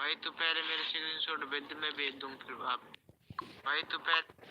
भाई तू पहले मेरे स्क्रीनशॉट भेज दे, मैं भेज दूँ फिर आप। भाई तू पहले।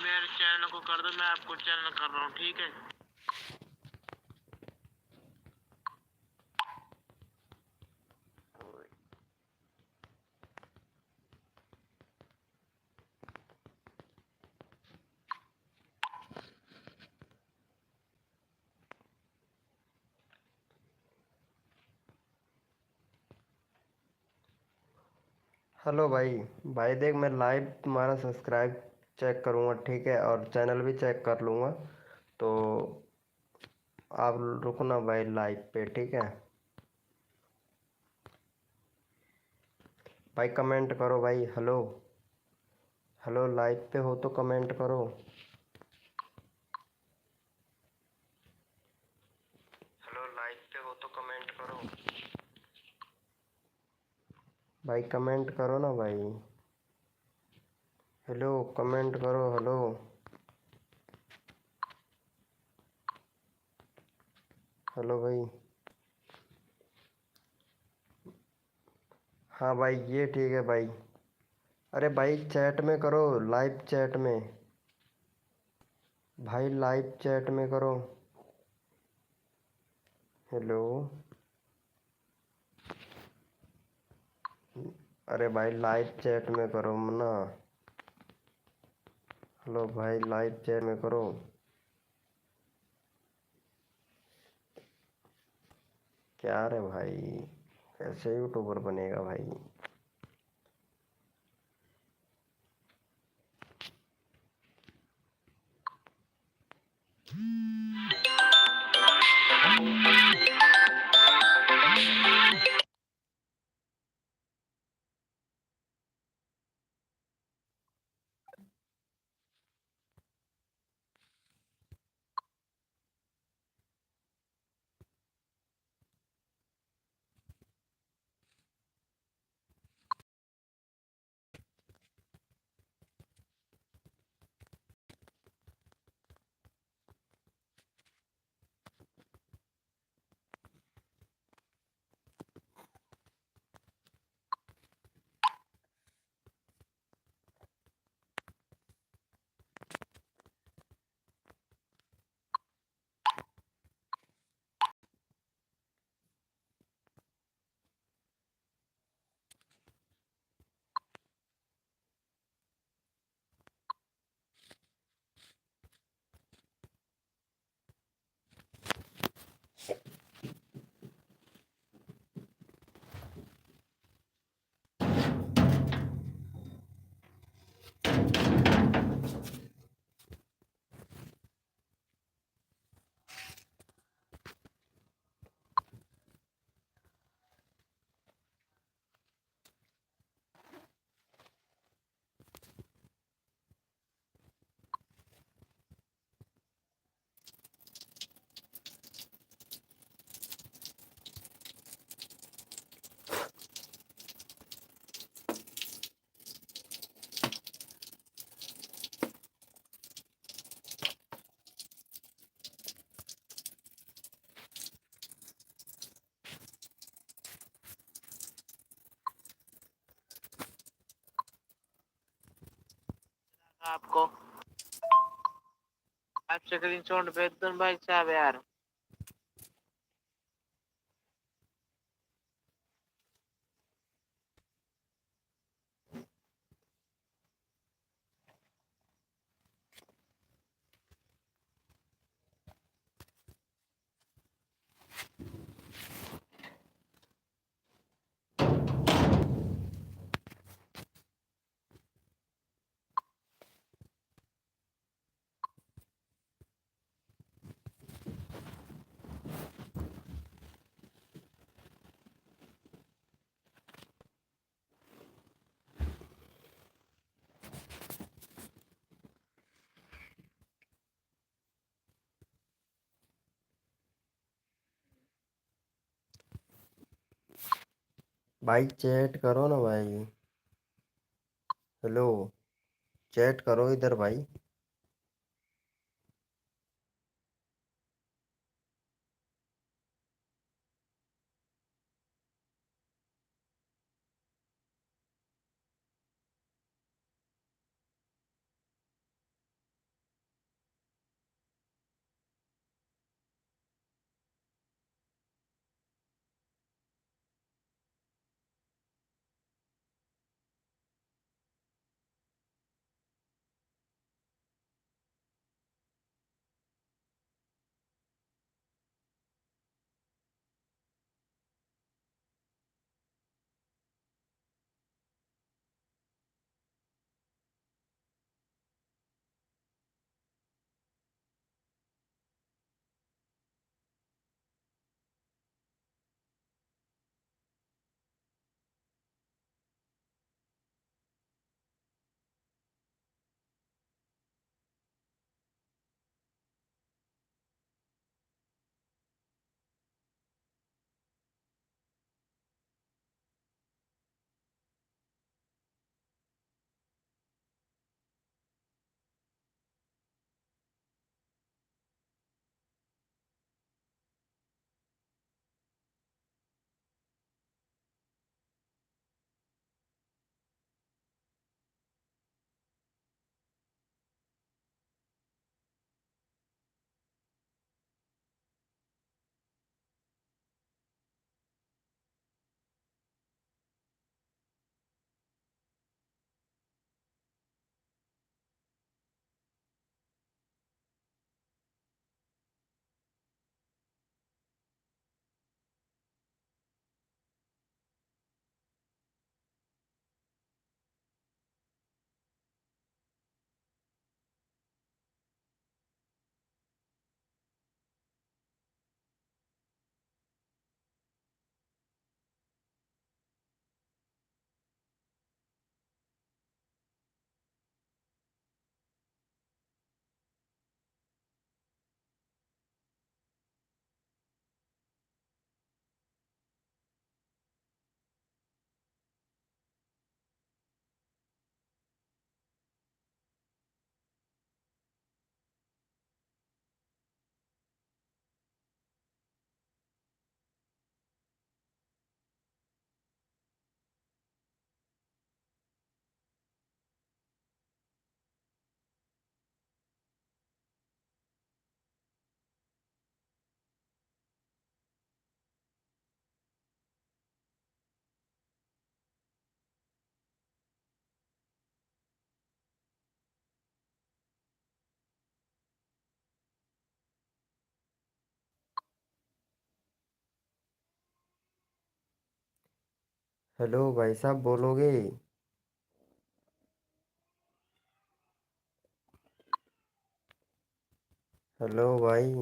मेरे चैनल को कर दो, मैं आपको चैनल कर रहा हूँ, ठीक है। हेलो भाई। भाई देख, मैं लाइव तुम्हारा सब्सक्राइब चेक करूँगा, ठीक है, और चैनल भी चेक कर लूँगा। तो आप रुकना भाई लाइव पे, ठीक है। भाई कमेंट करो भाई। हेलो हेलो, लाइव पे हो तो कमेंट करो। हेलो, लाइव पे हो तो कमेंट करो भाई, कमेंट करो ना भाई। हेलो, कमेंट करो। हेलो हेलो भाई। हाँ भाई, ये ठीक है भाई। अरे भाई चैट में करो, लाइव चैट में। भाई लाइव चैट में करो। हेलो। अरे भाई लाइव चैट में करो ना। हेलो भाई, लाइव चैट में करो। क्या रे भाई, कैसे यूट्यूबर बनेगा भाई। आपको आप स्क्रीनशॉट भेज दो भाई साहब यार। भाई चैट करो ना भाई। हेलो, चैट करो इधर भाई। हेलो भाई साहब, बोलोगे? हेलो भाई।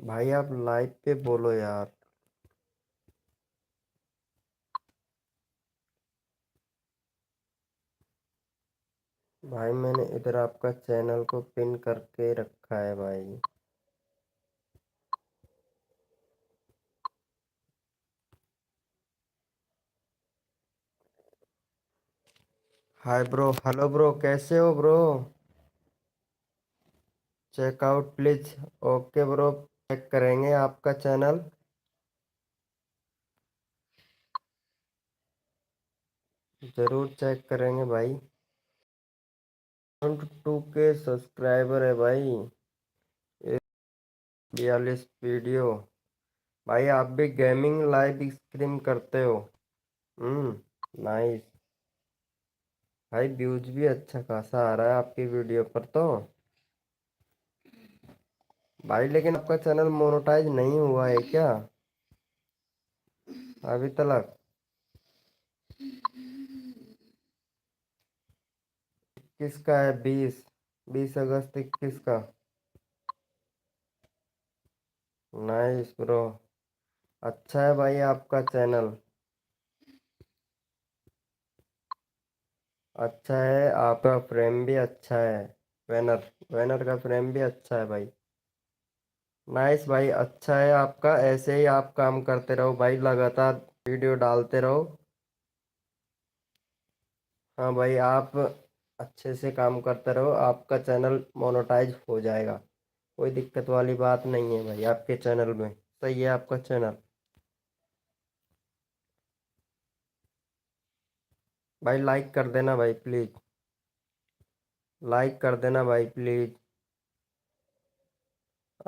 भाई आप लाइव पे बोलो यार। भाई मैंने इधर आपका चैनल को पिन करके रखा है भाई। हाय ब्रो, हेलो ब्रो, कैसे हो bro? Checkout please. Okay bro, check करेंगे आपका चैनल। जरूर चेक करेंगे भाई। 2 के सब्सक्राइबर है भाई। 42 वीडियो। भाई आप भी गेमिंग लाइव स्ट्रीम करते हो? नाइस। भाई व्यूज भी अच्छा खासा आ रहा है आपकी वीडियो पर तो। भाई लेकिन आपका चैनल मोनेटाइज नहीं हुआ है क्या अभी तक? किसका है? 20 अगस्त 21 का। Nice bro. अच्छा है भाई आपका चैनल। अच्छा है, आपका फ्रेम भी अच्छा है। बैनर बैनर का फ्रेम भी अच्छा है भाई। नाइस भाई, अच्छा है आपका। ऐसे ही आप काम करते रहो भाई, लगातार वीडियो डालते रहो। हाँ भाई, आप अच्छे से काम करते रहो, आपका चैनल मोनेटाइज हो जाएगा। कोई दिक्कत वाली बात नहीं है भाई, आपके चैनल में सही है आपका चैनल। भाई लाइक कर देना भाई प्लीज़। लाइक कर देना भाई प्लीज़।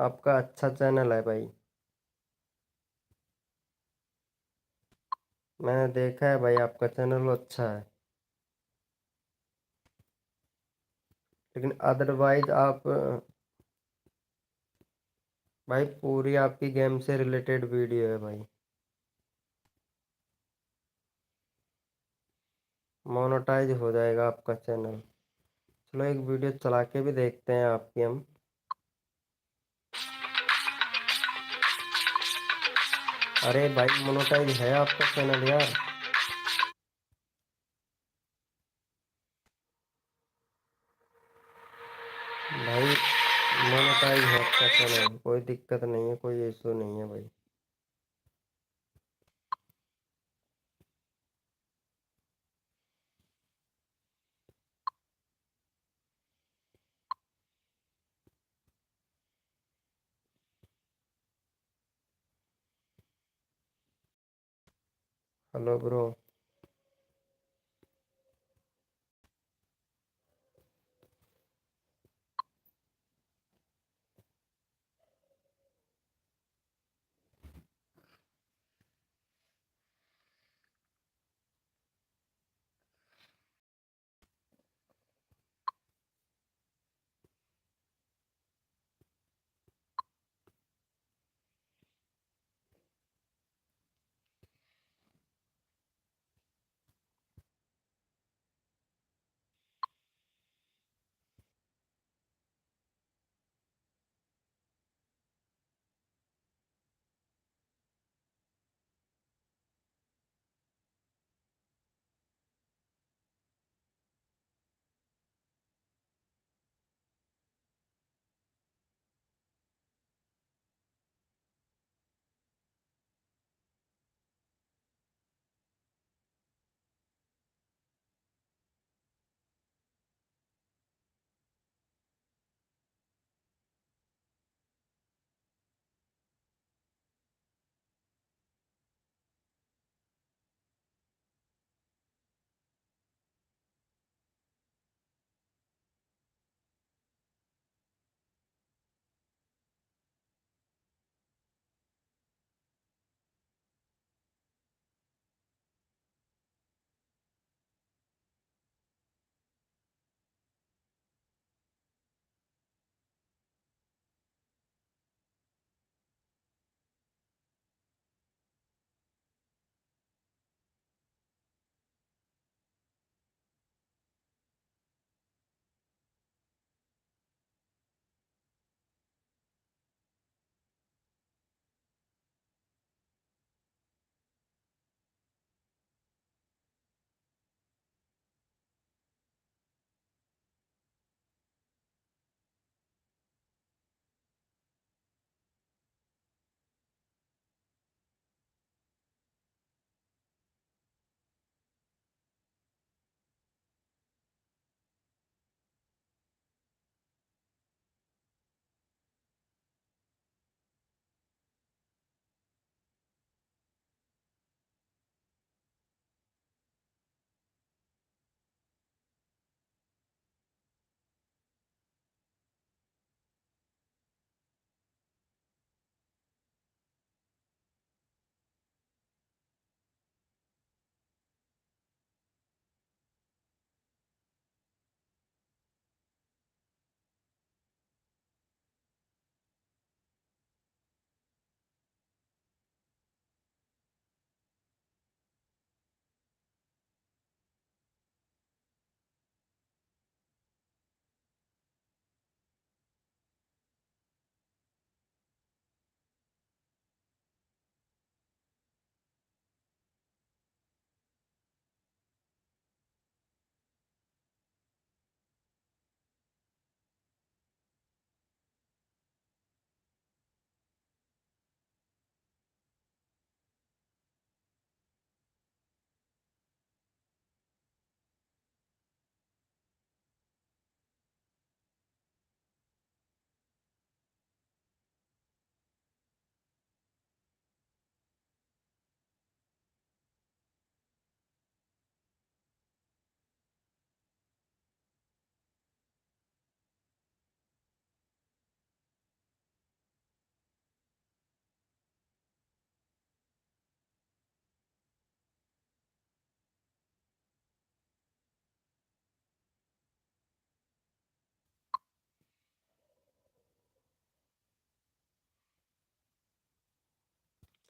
आपका अच्छा चैनल है भाई। मैंने देखा है भाई, आपका चैनल अच्छा है। लेकिन अदरवाइज आप भाई पूरी आपकी गेम से रिलेटेड वीडियो है भाई। मोनेटाइज हो जाएगा आपका चैनल। चलो एक वीडियो चला के भी देखते हैं आपकी हम। अरे भाई मोनेटाइज है आपका चैनल यार। भाई मोनेटाइज है आपका चैनल, कोई दिक्कत नहीं है, कोई इशू नहीं है भाई। Hello bro.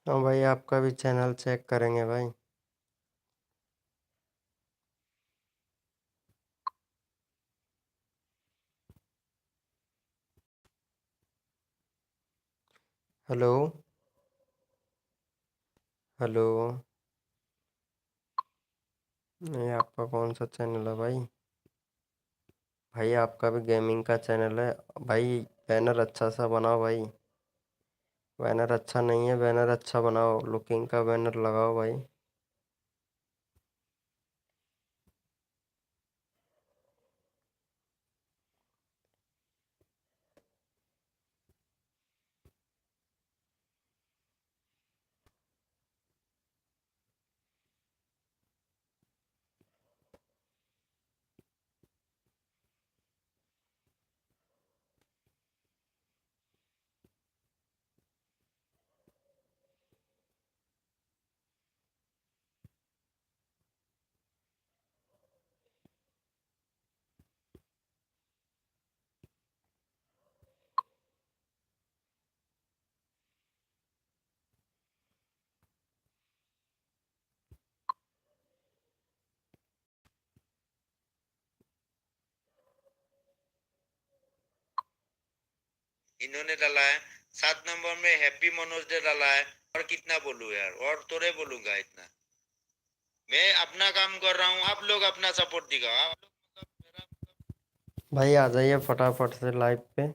हाँ भाई, आपका भी चैनल चेक करेंगे भाई। हेलो। हेलो। नहीं, आपका कौन सा चैनल है भाई? भाई आपका भी गेमिंग का चैनल है। भाई बैनर अच्छा सा बनाओ भाई। बैनर अच्छा नहीं है, बैनर अच्छा बनाओ, लुकिंग का बैनर लगाओ भाई। इन्होंने डाला है। 7 नंबर में हैप्पी मनोज ने डाला है। और कितना बोलूं यार, और थोड़े बोलूंगा इतना। मैं अपना काम कर रहा हूँ, आप लोग अपना सपोर्ट दिखाओ। आप लोग मतलब मेरा भाई आ जाइए फटाफट से लाइव पे।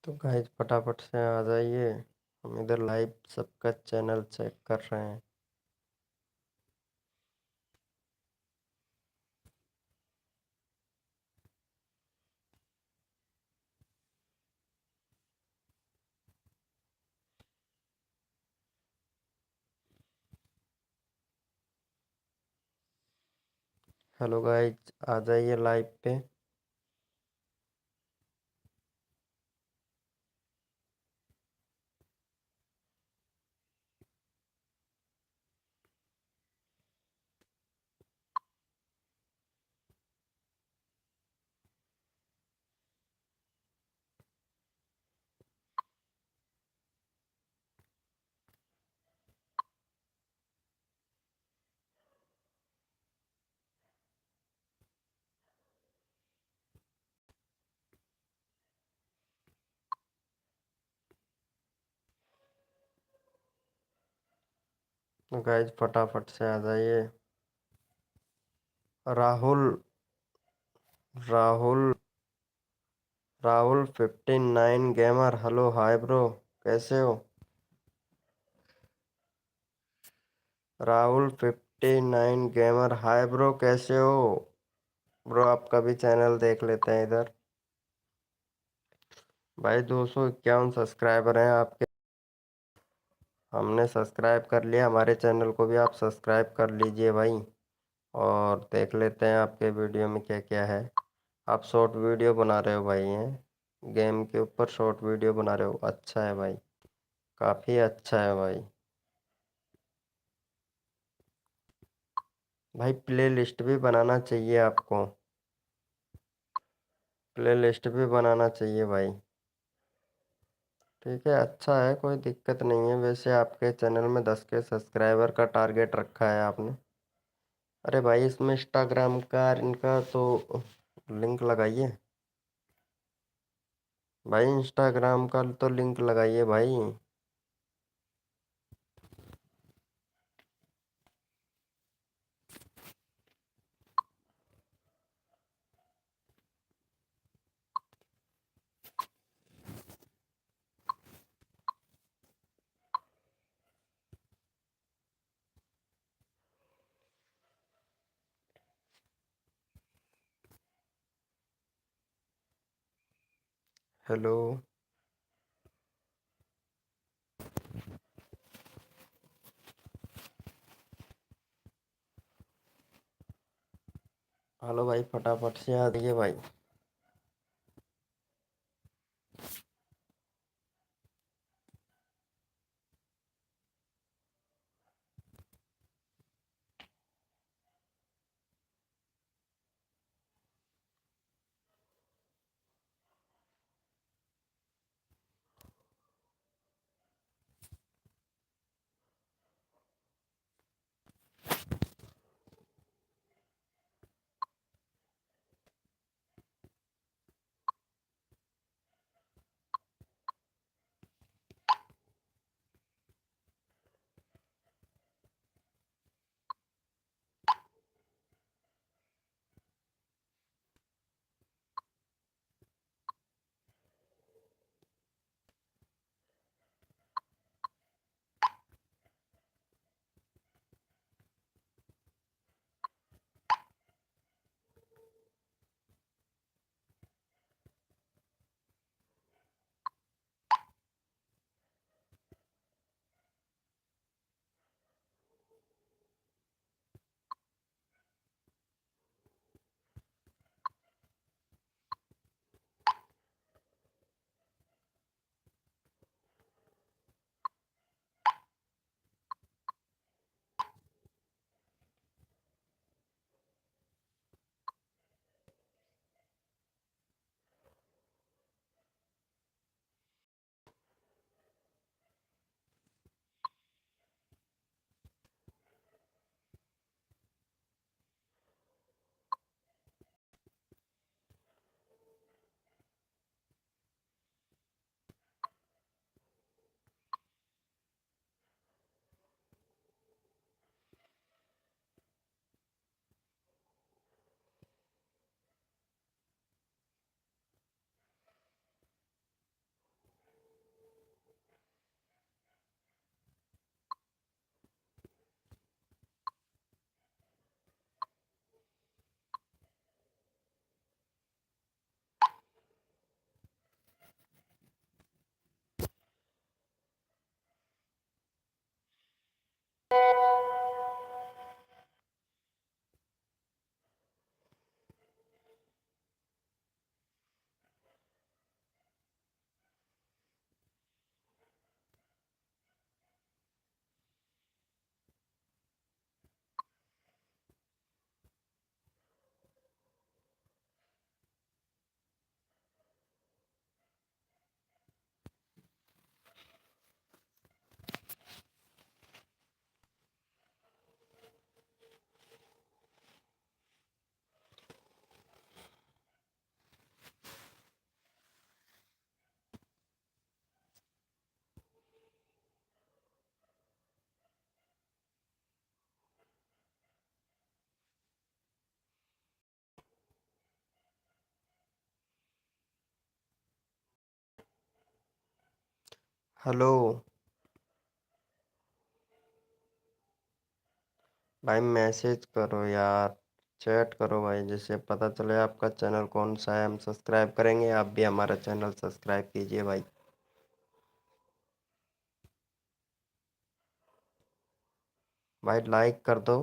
तो गाइस फटाफट से आ जाइए। हम इधर लाइव सबका चैनल चेक कर रहे हैं। हेलो गाइस, आ जाइए लाइव पे। तो गाइस फटाफट से आ जाइए। Rahul Rahul Rahul 59 gamer, hello hi bro, कैसे हो? राहुल 59 गेमर, हाय ब्रो, कैसे हो? ब्रो आपका भी चैनल देख लेते हैं इधर। भाई 251 सब्सक्राइबर हैं आपके। हमने सब्सक्राइब कर लिया, हमारे चैनल को भी आप सब्सक्राइब कर लीजिए भाई। और देख लेते हैं आपके वीडियो में क्या क्या है। आप शॉर्ट वीडियो बना रहे हो भाई, हैं गेम के ऊपर शॉर्ट वीडियो बना रहे हो, अच्छा है भाई, काफ़ी अच्छा है भाई। भाई प्ले लिस्ट भी बनाना चाहिए आपको, प्ले लिस्ट भी बनाना चाहिए भाई। ठीक है, अच्छा है, कोई दिक्कत नहीं है। वैसे आपके चैनल में 10 के सब्सक्राइबर का टारगेट रखा है आपने। अरे भाई इसमें इंस्टाग्राम का इनका तो लिंक लगाइए भाई, इंस्टाग्राम का तो लिंक लगाइए भाई। हेलो हेलो भाई, फटाफट से आ जाइए भाई। हेलो भाई, मैसेज करो यार, चैट करो भाई, जिससे पता चले आपका चैनल कौन सा है, हम सब्सक्राइब करेंगे। आप भी हमारा चैनल सब्सक्राइब कीजिए भाई। भाई लाइक कर दो।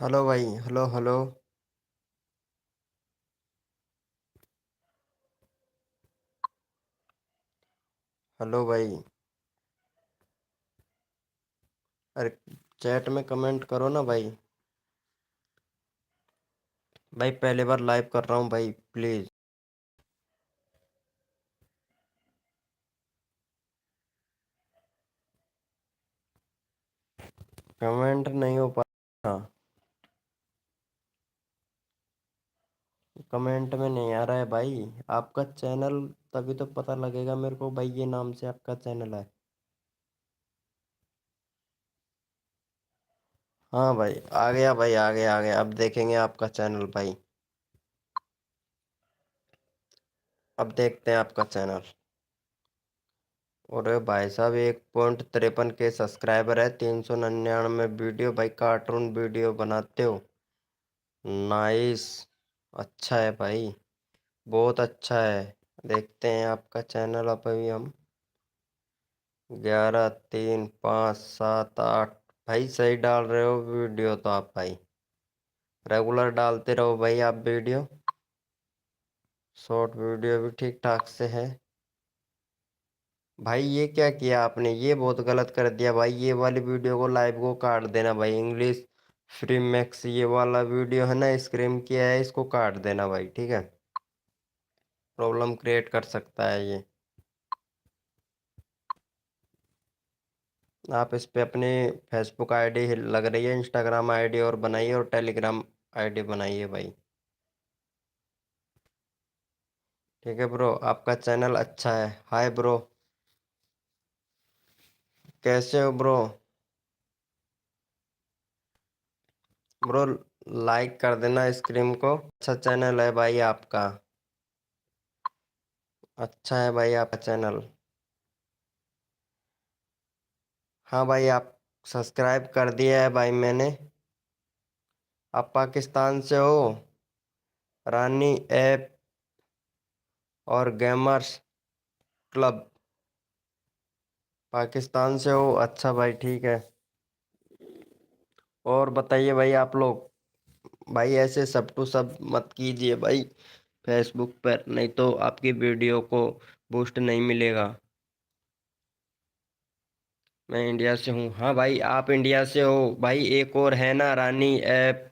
हेलो भाई, हेलो हेलो। हेलो भाई। अरे चैट में कमेंट करो ना भाई। भाई पहली बार लाइव कर रहा हूँ भाई, प्लीज। कमेंट नहीं हो पा रहा। कमेंट में नहीं आ रहा है भाई आपका चैनल। तभी तो पता लगेगा मेरे को भाई, ये नाम से आपका चैनल है। हाँ भाई, आ गया भाई, आ गया आ गया। अब देखेंगे आपका चैनल भाई। अब देखते हैं आपका चैनल। और भाई साहब 1.53 के सब्सक्राइबर है, 399 वीडियो भाई, कार्टून वीडियो बनाते हो। नाइस। अच्छा है भाई, बहुत अच्छा है। देखते हैं आपका चैनल। अब अभी हम 11, 3, 5, 7, 8। भाई सही डाल रहे हो वीडियो तो आप भाई। रेगुलर डालते रहो भाई आप वीडियो। शॉर्ट वीडियो भी ठीक ठाक से है। भाई ये क्या किया आपने, ये बहुत गलत कर दिया भाई। ये वाली वीडियो को, लाइव को काट देना भाई। इंग्लिश फ्री मैक्स ये वाला वीडियो है ना, स्क्रीम किया है, इसको काट देना भाई, ठीक है। प्रॉब्लम क्रिएट कर सकता है ये। आप इस पे अपनी फेसबुक आईडी लग रही है, इंस्टाग्राम आईडी और बनाइए, और टेलीग्राम आईडी बनाइए भाई। ठीक है ब्रो, आपका चैनल अच्छा है। हाय ब्रो, कैसे हो ब्रो? ब्रो लाइक कर देना स्क्रीन को। अच्छा चैनल है भाई आपका। अच्छा है भाई आपका चैनल। हाँ भाई, आप सब्सक्राइब कर दिया है भाई मैंने। आप पाकिस्तान से हो? रानी ऐप और गेमर्स क्लब, पाकिस्तान से हो? अच्छा भाई, ठीक है। और बताइए भाई आप लोग। भाई ऐसे सब टू सब मत कीजिए भाई फेसबुक पर, नहीं तो आपकी वीडियो को बूस्ट नहीं मिलेगा। मैं इंडिया से हूँ। हाँ भाई, आप इंडिया से हो भाई। एक और है ना, रानी ऐप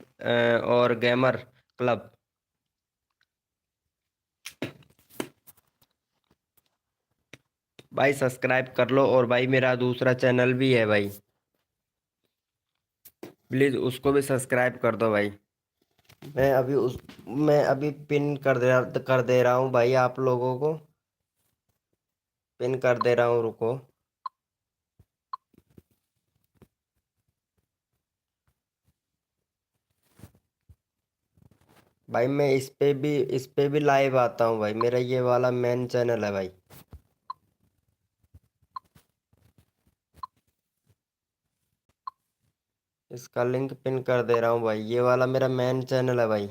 और गेमर क्लब। भाई सब्सक्राइब कर लो। और भाई मेरा दूसरा चैनल भी है भाई, प्लीज़ उसको भी सब्सक्राइब कर दो भाई। मैं अभी पिन कर दे रहा हूँ भाई आप लोगों को। पिन कर दे रहा हूँ, रुको। भाई मैं इस पे भी लाइव आता हूँ भाई। मेरा ये वाला मेन चैनल है भाई। इसका लिंक पिन कर दे रहा हूँ भाई। ये वाला मेरा मेन चैनल है भाई।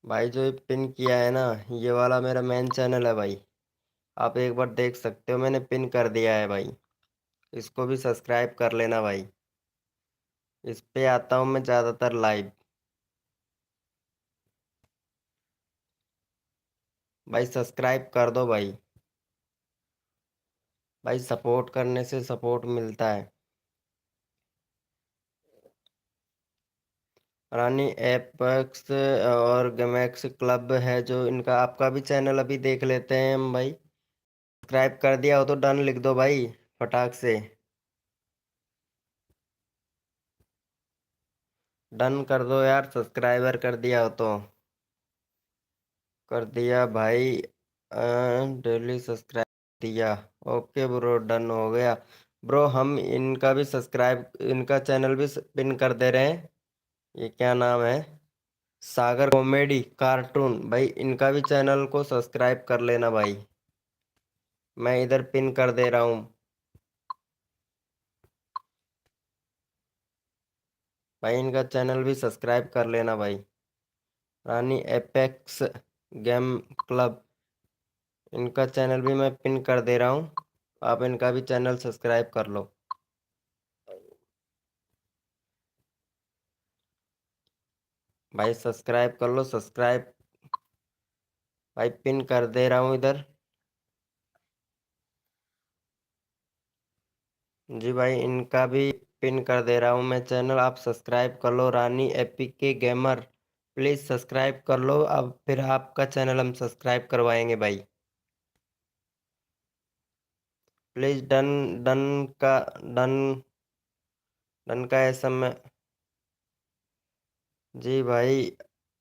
भाई जो ये पिन किया है ना, ये वाला मेरा मेन चैनल है भाई। आप एक बार देख सकते हो, मैंने पिन कर दिया है भाई। इसको भी सब्सक्राइब कर लेना भाई। इस पे आता हूँ मैं ज़्यादातर लाइव। भाई सब्सक्राइब कर दो भाई। भाई सपोर्ट करने से सपोर्ट मिलता है। रानी एपेक्स और गेमेक्स क्लब है जो इनका, आपका भी चैनल अभी देख लेते हैं हम भाई। सब्सक्राइब कर दिया हो तो डन लिख दो भाई, फटाक से। डन कर दो यार, सब्सक्राइबर कर दिया हो तो। कर दिया भाई। डेली सब्सक्राइब दिया। ओके ब्रो, डन हो गया। ब्रो हम इनका भी सब्सक्राइब, इनका चैनल भी पिन कर दे रहे हैं। ये क्या नाम है? सागर कॉमेडी कार्टून भाई, इनका भी चैनल को सब्सक्राइब कर लेना भाई। मैं इधर पिन कर दे रहा हूँ भाई। इनका चैनल भी सब्सक्राइब कर लेना भाई। रानी एपेक्स गेम क्लब, इनका चैनल भी मैं पिन कर दे रहा हूँ। आप इनका भी चैनल सब्सक्राइब कर लो। भाई सब्सक्राइब कर लो, सब्सक्राइब। भाई पिन कर दे रहा हूँ इधर। जी भाई, इनका भी पिन कर दे रहा हूँ मैं चैनल। आप सब्सक्राइब कर लो, रानी एपिक के गेमर। प्लीज़ सब्सक्राइब कर लो, अब फिर आपका चैनल हम सब्सक्राइब करवाएंगे भाई। Please done. डन का डन। डन का ऐसा मैं। जी भाई,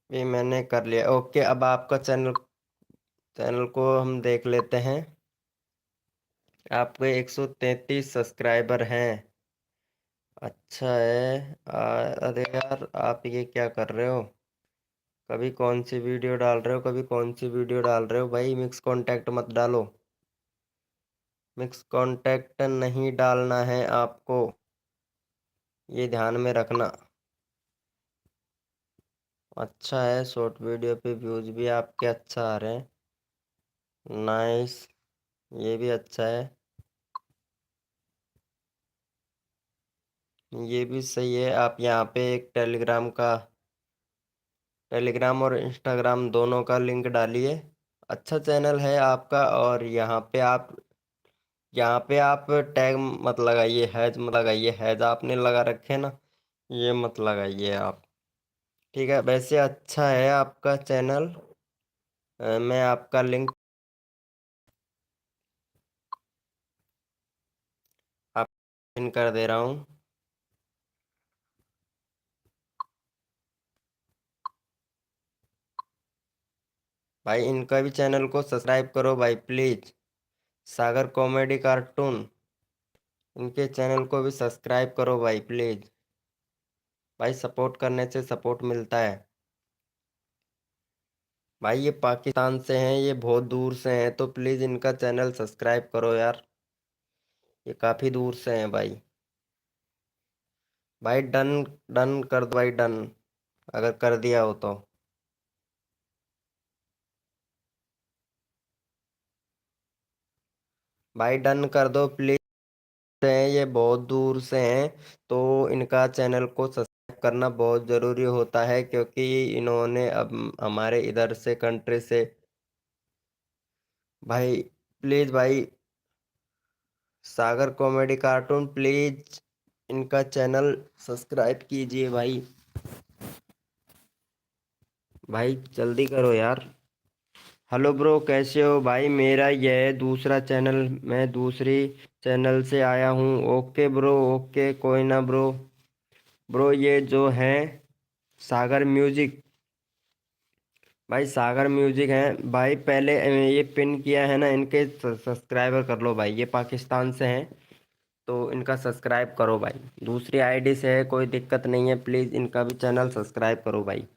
ये मैंने कर लिया। ओके, अब आपका चैनल चैनल को हम देख लेते हैं। आपके 133 सब्सक्राइबर हैं। अच्छा है। अरे यार, आप ये क्या कर रहे हो? कभी कौन सी वीडियो डाल रहे हो, कभी कौन सी वीडियो डाल रहे हो भाई? मिक्स कांटेक्ट मत डालो। मिक्स कांटेक्ट नहीं डालना है आपको, ये ध्यान में रखना। अच्छा है, शॉर्ट वीडियो पे व्यूज भी आपके अच्छा आ रहे हैं। नाइस, ये भी अच्छा है। ये भी सही है। आप यहाँ पे एक टेलीग्राम और इंस्टाग्राम दोनों का लिंक डालिए। अच्छा चैनल है आपका। और यहाँ पे आप टैग मत लगाइए, हैज मत लगाइए। हैज आपने लगा रखे ना, ये मत लगाइए आप। ठीक है, वैसे अच्छा है आपका चैनल। मैं आपका लिंक आप पिन कर दे रहा हूँ। भाई इनका भी चैनल को सब्सक्राइब करो भाई प्लीज। सागर कॉमेडी कार्टून, इनके चैनल को भी सब्सक्राइब करो भाई प्लीज। भाई सपोर्ट करने से सपोर्ट मिलता है। भाई ये पाकिस्तान से हैं, ये बहुत दूर से हैं, तो प्लीज इनका चैनल सब्सक्राइब करो यार। ये काफी दूर से हैं भाई। भाई डन। डन कर दो भाई, डन, अगर कर दिया हो तो। भाई डन कर दो प्लीज। हैं, ये बहुत दूर से हैं, तो इनका चैनल को सब्सक्राइब करना बहुत ज़रूरी होता है, क्योंकि इन्होंने अब हमारे इधर से कंट्री से। भाई प्लीज़ भाई, सागर कॉमेडी कार्टून प्लीज़ इनका चैनल सब्सक्राइब कीजिए भाई। भाई जल्दी करो यार। हेलो ब्रो, कैसे हो भाई? मेरा यह दूसरा चैनल, मैं दूसरी चैनल से आया हूँ। ओके ब्रो, ओके, कोई ना ब्रो। ब्रो ये जो है सागर म्यूजिक। भाई सागर म्यूजिक है भाई। पहले ये पिन किया है ना, इनके सब्सक्राइबर कर लो भाई। ये पाकिस्तान से हैं, तो इनका सब्सक्राइब करो भाई। दूसरी आईडी से है, कोई दिक्कत नहीं है। प्लीज़ इनका भी चैनल सब्सक्राइब करो भाई।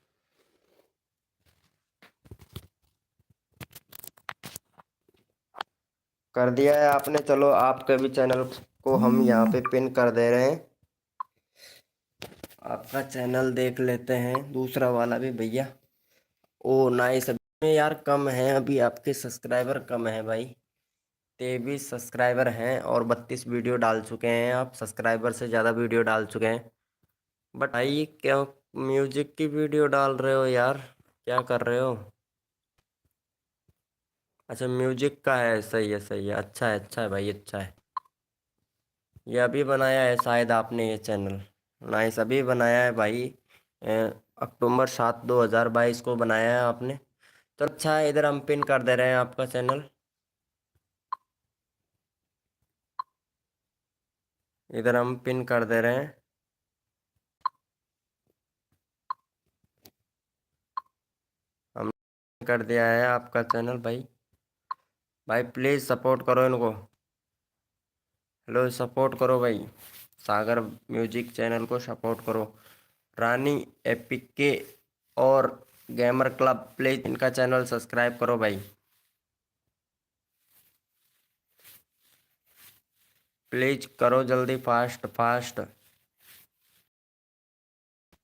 कर दिया है आपने? चलो आपके भी चैनल को हम यहाँ पे पिन कर दे रहे हैं। आपका चैनल देख लेते हैं, दूसरा वाला भी भैया। ओ नाइस। अभी यार कम है, अभी आपके सब्सक्राइबर कम है भाई। 23 सब्सक्राइबर हैं और 32 वीडियो डाल चुके हैं। आप सब्सक्राइबर से ज़्यादा वीडियो डाल चुके हैं। बट भाई क्या म्यूजिक की वीडियो डाल रहे हो यार? क्या कर रहे हो? अच्छा म्यूजिक का है, सही है सही है, अच्छा है भाई, अच्छा है। ये अभी बनाया है शायद आपने ये चैनल? नाइस, अभी बनाया है भाई। अक्टूबर 7 2022 को बनाया है आपने। तो अच्छा है, इधर हम पिन कर दे रहे हैं आपका चैनल। इधर हम पिन कर दे रहे हैं। हम कर दिया है आपका चैनल भाई। भाई प्लीज़ सपोर्ट करो इनको। हेलो, सपोर्ट करो भाई। सागर म्यूजिक चैनल को सपोर्ट करो। रानी एपिक के और गेमर क्लब, प्लीज़ इनका चैनल सब्सक्राइब करो भाई। प्लीज़ करो जल्दी, फास्ट फास्ट।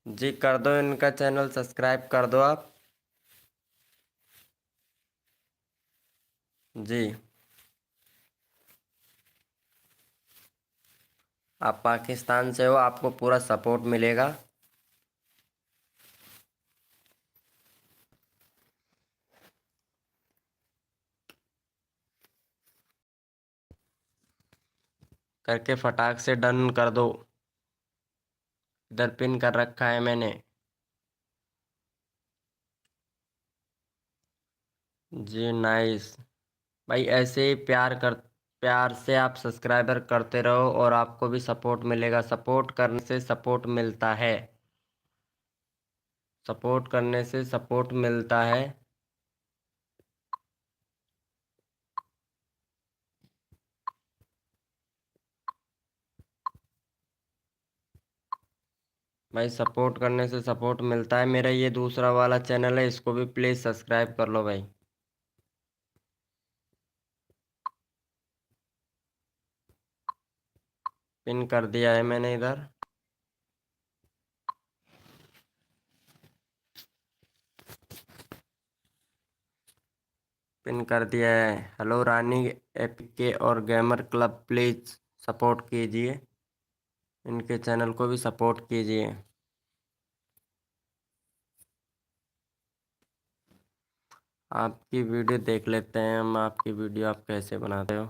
जी कर दो, इनका चैनल सब्सक्राइब कर दो आप। जी, आप पाकिस्तान से हो, आपको पूरा सपोर्ट मिलेगा। करके फटाक से डन कर दो। इधर पिन कर रखा है मैंने। जी नाइस। भाई ऐसे ही प्यार से आप सब्सक्राइबर करते रहो और आपको भी सपोर्ट मिलेगा। सपोर्ट करने से सपोर्ट मिलता है। सपोर्ट करने से सपोर्ट मिलता है। भाई सपोर्ट करने से सपोर्ट मिलता है। मेरा ये दूसरा वाला चैनल है, इसको भी प्लीज़ सब्सक्राइब कर लो भाई। पिन कर दिया है मैंने इधर। पिन कर दिया है। हेलो रानी एपीके और गेमर क्लब, प्लीज़ सपोर्ट कीजिए। इनके चैनल को भी सपोर्ट कीजिए। आपकी वीडियो देख लेते हैं हम। आपकी वीडियो आप कैसे बनाते हो?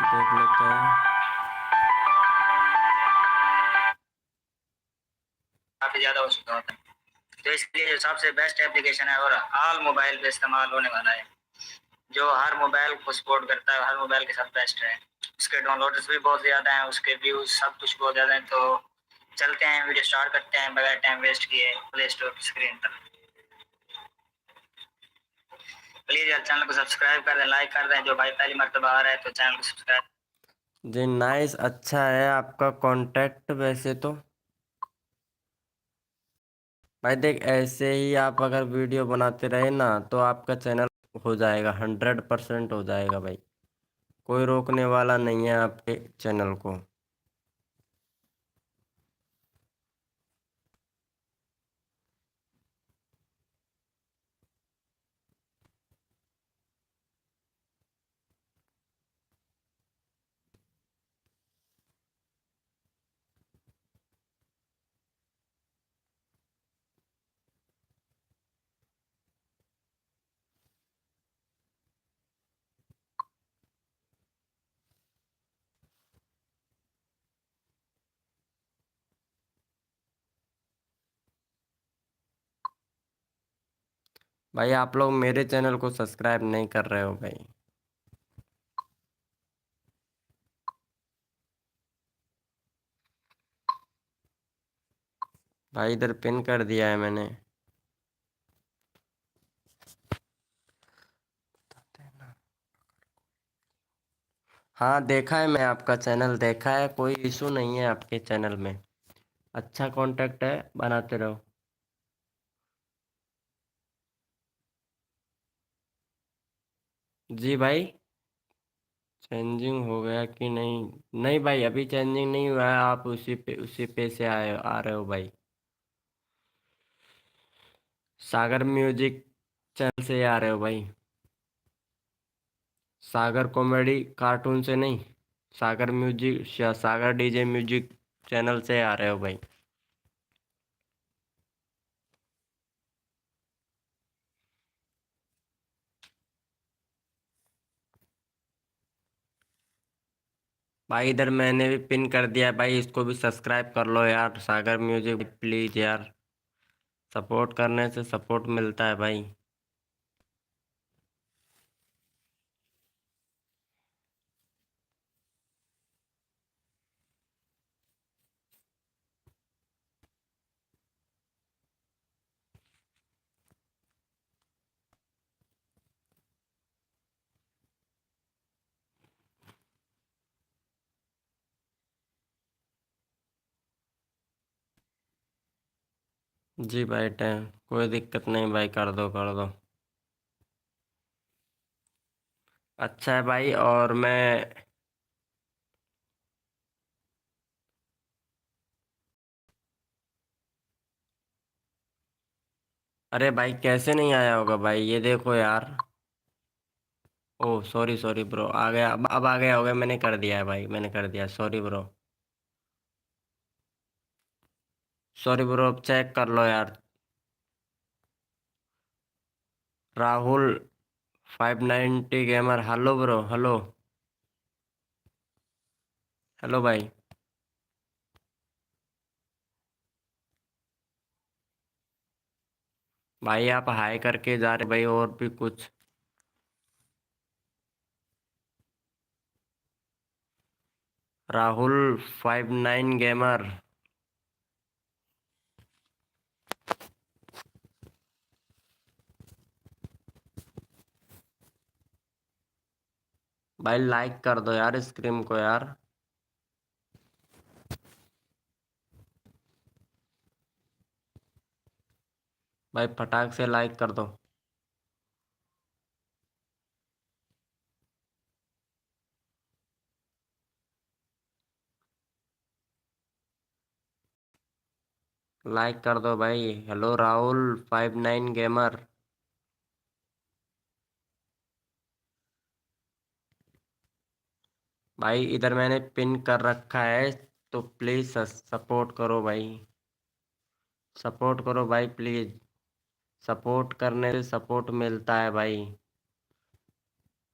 देख लेते हैं। काफी ज्यादा हो चुका होता है, तो इसलिए जो सबसे बेस्ट एप्लीकेशन है और ऑल मोबाइल पे इस्तेमाल होने वाला है, जो हर मोबाइल को सपोर्ट करता है, हर मोबाइल के साथ बेस्ट है। उसके डाउनलोडर्स भी बहुत ज़्यादा हैं, उसके व्यूज सब कुछ बहुत ज़्यादा हैं। तो चलते हैं, वीडियो स्टार्ट करते हैं बगैर टाइम वेस्ट किए प्ले स्टोर की स्क्रीन पर। प्लीज़ यार चैनल को सब्सक्राइब कर दें, लाइक कर दें। जो भाई पहली मरतबा आ रहा है तो चैनल को सब्सक्राइब। जी नाइस, अच्छा है आपका कांटेक्ट वैसे तो। भाई देख, ऐसे ही आप अगर वीडियो बनाते रहे ना तो आपका चैनल हो जाएगा, 100% हो जाएगा भाई। कोई रोकने वाला नहीं है आपके चैनल को। भाई आप लोग मेरे चैनल को सब्सक्राइब नहीं कर रहे हो भाई। भाई इधर पिन कर दिया है मैंने। हाँ देखा है, मैं आपका चैनल देखा है, कोई इशू नहीं है आपके चैनल में। अच्छा कांटेक्ट है, बनाते रहो। जी भाई, चेंजिंग हो गया कि नहीं? नहीं भाई, अभी चेंजिंग नहीं हुआ है। आप उसी पे से आ रहे हो भाई। सागर म्यूजिक चैनल से आ रहे हो भाई। सागर कॉमेडी कार्टून से नहीं, सागर म्यूजिक या सागर डीजे म्यूजिक चैनल से आ रहे हो भाई। भाई इधर मैंने भी पिन कर दिया है भाई, इसको भी सब्सक्राइब कर लो यार। सागर म्यूजिक प्लीज यार, सपोर्ट करने से सपोर्ट मिलता है भाई। जी भाई, टाइम कोई दिक्कत नहीं भाई, कर दो कर दो। अच्छा है भाई। और मैं, अरे भाई कैसे नहीं आया होगा भाई, ये देखो यार। ओह सॉरी सॉरी ब्रो, आ गया, अब आ गया होगा। मैंने कर दिया है भाई, मैंने कर दिया, सॉरी ब्रो। सॉरी ब्रो, अब चेक कर लो यार। Rahul 590 gamer, hello bro, hello. Hello भाई। भाई आप हाई करके जा रहे भाई, और भी कुछ। राहुल 59 गेमर। भाई लाइक कर दो यार स्क्रीम को यार। भाई फटाक से लाइक कर दो। लाइक कर दो भाई। Hello Rahul 59 gamer. भाई इधर मैंने पिन कर रखा है, तो प्लीज सपोर्ट करो भाई। सपोर्ट करो भाई प्लीज। सपोर्ट करने से सपोर्ट मिलता है भाई।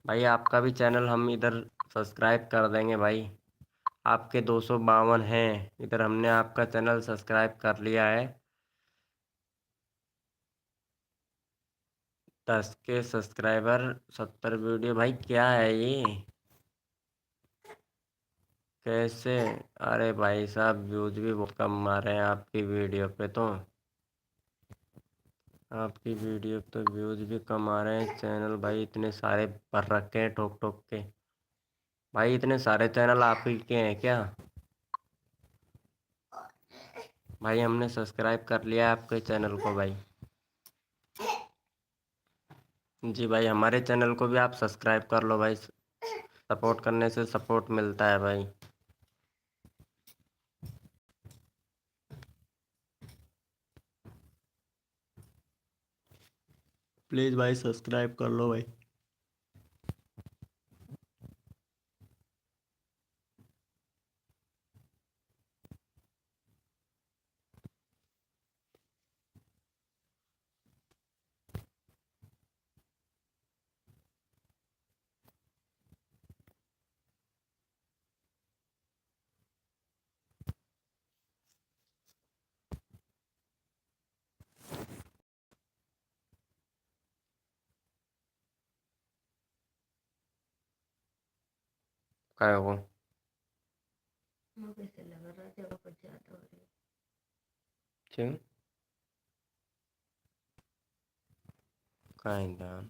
भाई आपका भी चैनल हम इधर सब्सक्राइब कर देंगे भाई। आपके 252 हैं, इधर हमने आपका चैनल सब्सक्राइब कर लिया है। 10 के सब्सक्राइबर, 70 वीडियो। भाई क्या है ये, कैसे? अरे भाई साहब, व्यूज भी बहुत कम आ रहे हैं आपकी वीडियो पे तो। आपकी वीडियो तो व्यूज भी कम आ रहे हैं। चैनल भाई इतने सारे भर रखे हैं ठोक ठोक के। भाई इतने सारे चैनल आप ही के हैं क्या? भाई हमने सब्सक्राइब कर लिया है आपके चैनल को भाई। जी भाई, हमारे चैनल को भी आप सब्सक्राइब कर लो भाई। सपोर्ट करने से सपोर्ट मिलता है भाई। प्लीज़ भाई सब्सक्राइब कर लो भाई। काय हो? क्यों? काय दान?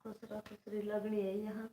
खुसरा खुसरी लगनी है यहाँ।